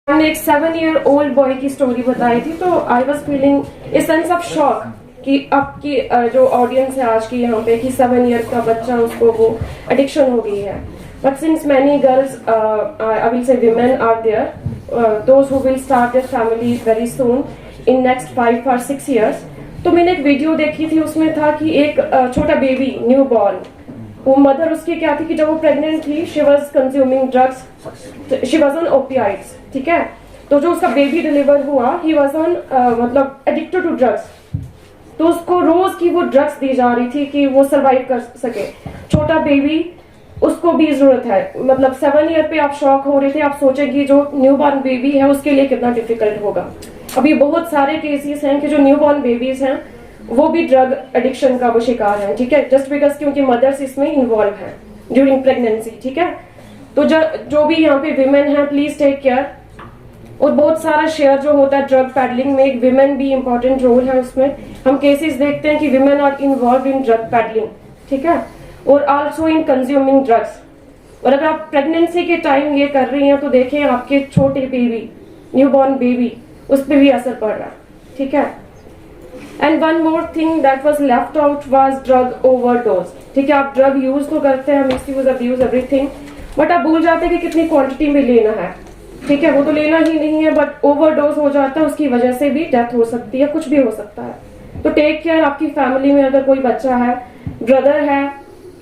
हमने एक 7-year-old boy की स्टोरी बताई थी, तो I was feeling a sense of shock कि अब की जो ऑडियंस है आज की यहाँ पे कि 7 ईयर का बच्चा उसको वो एडिक्शन हो गई है. But since many girls I will say women are there those who will start their family very soon in next 5 or 6 years. तो मैंने एक वीडियो देखी थी, उसमें था कि एक छोटा बेबी न्यू बॉर्न, वो मदर उसकी क्या थी कि जब वो प्रेग्नेंट थी she was consuming drugs, she was on opioids. ठीक है, तो जो उसका बेबी डिलीवर हुआ ही वाज ऑन मतलब एडिक्टेड टू ड्रग्स. तो उसको रोज की वो ड्रग्स दी जा रही थी कि वो सरवाइव कर सके. छोटा बेबी, उसको भी जरूरत है. मतलब 7 ईयर पे आप शॉक हो रहे थे, आप सोचे कि जो न्यू बॉर्न बेबी है उसके लिए कितना डिफिकल्ट होगा. अभी बहुत सारे केसेस हैं कि जो न्यू बॉर्न बेबीज हैं वो भी ड्रग एडिक्शन का वो शिकार है. ठीक है, जस्ट बिकॉज कि उनकी मदर्स इसमें इन्वॉल्व है ड्यूरिंग प्रेगनेंसी. ठीक है, तो जो भी यहाँ पे विमेन है प्लीज टेक केयर. और बहुत सारा शेयर जो होता है ड्रग पैडलिंग में, एक विमेन भी इंपॉर्टेंट रोल है उसमें. हम केसेस देखते हैं कि women are involve in drug peddling. ठीक है, और आल्सो इन कंज्यूमिंग ड्रग्स. और अगर आप प्रेगनेंसी के टाइम ये कर रही हैं तो देखें आपके छोटे बेबी, न्यू बॉर्न बेबी, उस पर भी असर पड़ रहा है. ठीक है, and one more thing that was left out was drug overdose. ठीक है, आप ड्रग यूज तो करते हैं, मिसयूज, अब्यूज, एवरीथिंग, बट आप भूल जाते हैं कि कितनी क्वांटिटी में लेना है. ठीक है, वो तो लेना ही नहीं है, बट ओवरडोज हो जाता है, उसकी वजह से भी डेथ हो सकती है, कुछ भी हो सकता है. तो टेक केयर. आपकी फैमिली में अगर कोई बच्चा है, ब्रदर है,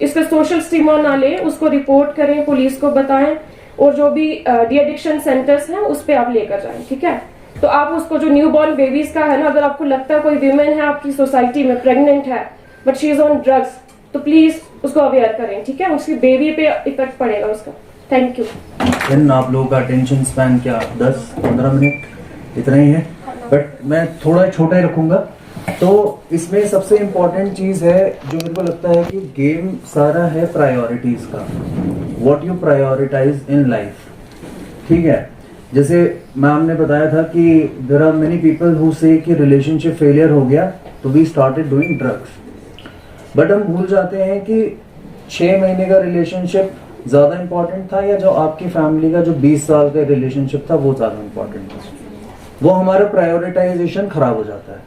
इसका सोशल स्टिग्मा ना ले, उसको रिपोर्ट करें, पुलिस को बताएं, और जो भी डी एडिक्शन सेंटर्स हैं उस पर आप लेकर जाएं. ठीक है, तो आप उसको जो न्यू बॉर्न बेबीज का है ना, अगर आपको लगता है कोई विमेन है आपकी सोसाइटी में प्रेग्नेंट है but she is on drugs, तो प्लीज उसको अवेयर करें. ठीक है, उसकी बेबी पे इफेक्ट पड़ेगा उसका. Thank you. आप लोगों का अटेंशन स्पैन क्या 10-15 मिनट इतना ही है, बट मैं थोड़ा छोटा ही रखूंगा. तो इसमें सबसे इम्पोर्टेंट चीज है जो मेरे को लगता है कि गेम सारा है प्रायोरिटीज का. What you prioritize in life. ठीक है, जैसे मैम ने बताया था कि there are many people who say कि रिलेशनशिप फेलियर हो गया तो we started doing drugs. But हम भूल जाते हैं कि 6 महीने का रिलेशनशिप ज्यादा इंपॉर्टेंट था या जो आपकी फैमिली का जो 20 साल का रिलेशनशिप था वो ज्यादा इंपॉर्टेंट था. वो हमारा प्रायोरिटाइजेशन खराब हो जाता है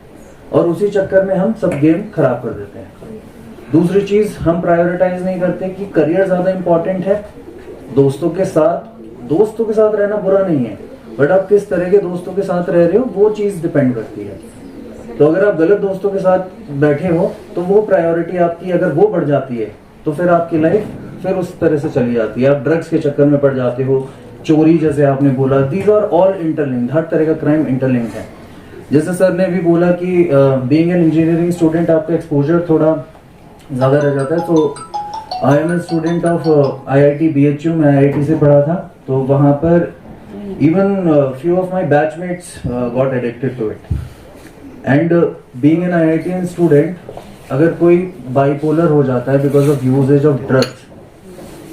और उसी चक्कर में हम सब गेम खराब कर देते हैं. दूसरी चीज हम प्रायोरिटाइज नहीं करते कि करियर ज्यादा इंपॉर्टेंट है. दोस्तों के साथ रहना बुरा नहीं है, बट आप किस तरह के दोस्तों के साथ रह रहे हो वो चीज डिपेंड करती है. तो अगर आप गलत दोस्तों के साथ बैठे हो तो वो प्रायोरिटी आपकी अगर वो बढ़ जाती है तो फिर आपकी लाइफ फिर उस तरह से चली जाती है. आप ड्रग्स के चक्कर में पड़ जाते हो, चोरी जैसे आपने बोला, दीज आर ऑल इंटरलिंक्ड. हर तरह का क्राइम इंटरलिंक्ड है. जैसे सर ने भी बोला कि बीइंग एन इंजीनियरिंग स्टूडेंट आपका एक्सपोजर थोड़ा ज्यादा रह जाता है. तो I am a student of IIT BHU. मैं IIT से पढ़ा था, तो वहां पर even few of my batchmates got addicted to it. And being an IIT student, अगर कोई बाइपोलर हो जाता है because of usage of drugs,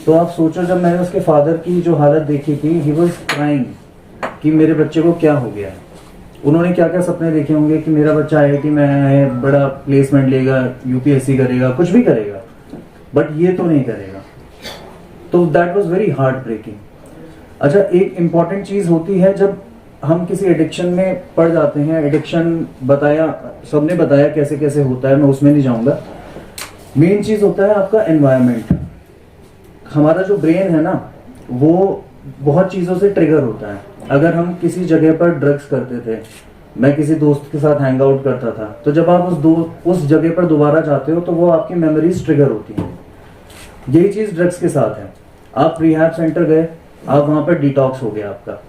तो आप सोचो जब मैंने उसके फादर की जो हालत देखी थी, ही वाज क्राइंग कि मेरे बच्चे को क्या हो गया है. उन्होंने क्या क्या सपने देखे होंगे कि मेरा बच्चा IIT में आया है, बड़ा प्लेसमेंट लेगा, UPSC करेगा, कुछ भी करेगा, बट ये तो नहीं करेगा. तो that was very heart breaking. अच्छा, एक इम्पॉर्टेंट चीज होती है जब हम किसी एडिक्शन में पड़ जाते हैं. एडिक्शन बताया, सबने बताया कैसे कैसे होता है, मैं उसमें नहीं जाऊंगा. मेन चीज होता है आपका एनवायरमेंट. हमारा जो ब्रेन है ना, वो बहुत चीजों से ट्रिगर होता है. अगर हम किसी जगह पर ड्रग्स करते थे, मैं किसी दोस्त के साथ हैंग आउट करता था, तो जब आप उस जगह पर दोबारा जाते हो तो वो आपकी मेमोरीज ट्रिगर होती हैं. यही चीज ड्रग्स के साथ है. आप रिहैब सेंटर गए, आप वहां पर डिटॉक्स हो गया आपका,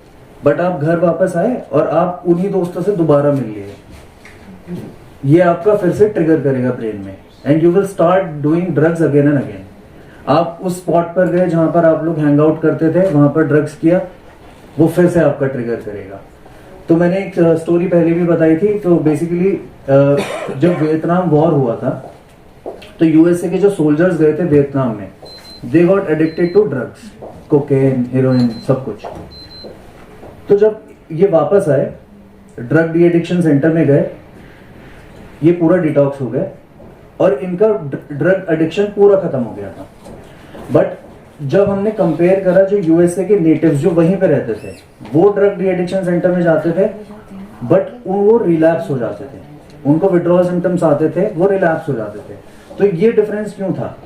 बट आप घर वापस आए और आप उन्हीं दोस्तों से दोबारा मिल लिए. ये आपका फिर से ट्रिगर करेगा ब्रेन में, and you will start doing drugs again and again. आप उस स्पॉट पर गए जहां पर आप लोग हैंग आउट करते थे, वहां पर ड्रग्स किया, वो फिर से आपका ट्रिगर करेगा. तो मैंने एक स्टोरी पहले भी बताई थी. तो बेसिकली जब वियतनाम वॉर हुआ था तो USA के जो सोल्जर्स गए थे वियतनाम में, they got addicted to drugs, cocaine, heroin, सब कुछ. तो जब ये वापस आए, ड्रग डी एडिक्शन सेंटर में गए, ये पूरा डिटॉक्स हो गए और इनका ड्रग एडिक्शन पूरा खत्म हो गया था. बट जब हमने कंपेयर करा जो यूएसए के नेटिव्स जो वहीं पे रहते थे, वो ड्रग डी एडिक्शन सेंटर में जाते थे बट वो रिलैप्स हो जाते थे, उनको विड्रॉल सिम्टम्स आते थे, वो रिलैप्स हो जाते थे। तो ये डिफरेंस क्यों था?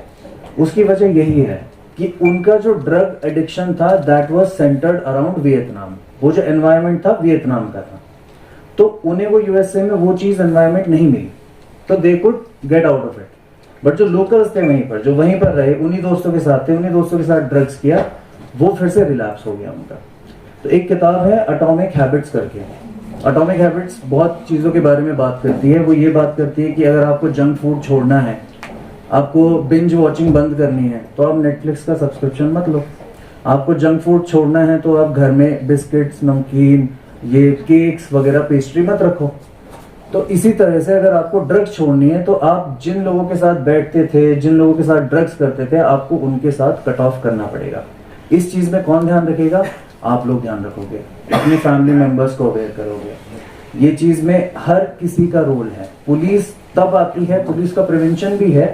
उसकी वजह यही है कि उनका जो ड्रग एडिक्शन था that was centred around Vietnam. वो जो एनवायरनमेंट था वियतनाम का था, तो उन्हें वो यूएसए में वो चीज एनवायरनमेंट नहीं मिली, तो they could get out of it. But जो लोकल्स थे वहीं पर, जो वहीं पर रहे, उन्हीं दोस्तों के साथ थे, उन्हीं दोस्तों के साथ ड्रग्स किया, वो फिर से रिलैप्स हो गया उनका। तो एक किताब है एटॉमिक हैबिट्स करके। एटॉमिक हैबिट्स बहुत चीज़ों के बारे में बात करती है। वो ये बात करती है कि अगर आपको जंक फूड छोड़ना है, आपको बिंज वॉचिंग बंद करनी है, तो आप नेटफ्लिक्स का सब्सक्रिप्शन मत लो। आपको जंक फूड छोड़ना है तो आप घर में बिस्किट्स, नमकीन, ये केक्स वगैरह, पेस्ट्री मत रखो। तो इसी तरह से अगर आपको ड्रग्स छोड़नी है तो आप जिन लोगों के साथ बैठते थे, जिन लोगों के साथ ड्रग्स करते थे, आपको उनके साथ कट ऑफ करना पड़ेगा। इस चीज में कौन ध्यान रखेगा? आप लोग ध्यान रखोगे, अपने फैमिली मेंबर्स को अवेयर करोगे। ये चीज में हर किसी का रोल है। पुलिस तब आती है, पुलिस का प्रिवेंशन भी है,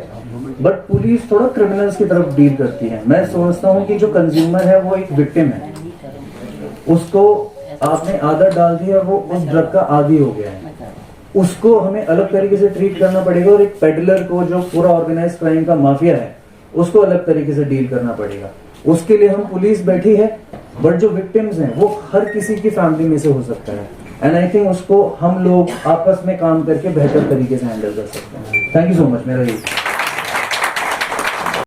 बट पुलिस थोड़ा क्रिमिनल्स की तरफ डील करती है। मैं समझता हूँ कि जो कंज्यूमर है वो एक विक्टिम है, उसको आपने आदत डाल दी और वो उस ड्रग का आदी हो गया है, उसको हमें अलग तरीके से ट्रीट करना पड़ेगा। और एक पेडलर को, जो पूरा ऑर्गेनाइज क्राइम का माफिया है, उसको अलग तरीके से डील करना पड़ेगा। उसके लिए हम पुलिस बैठी है, बट जो विक्टिम्स हैं वो हर किसी की फैमिली में से हो सकता है। एंड आई थिंक उसको हम लोग आपस में काम करके बेहतर तरीके से हैंडल कर सकते हैं। Thank you so much. मेरा यही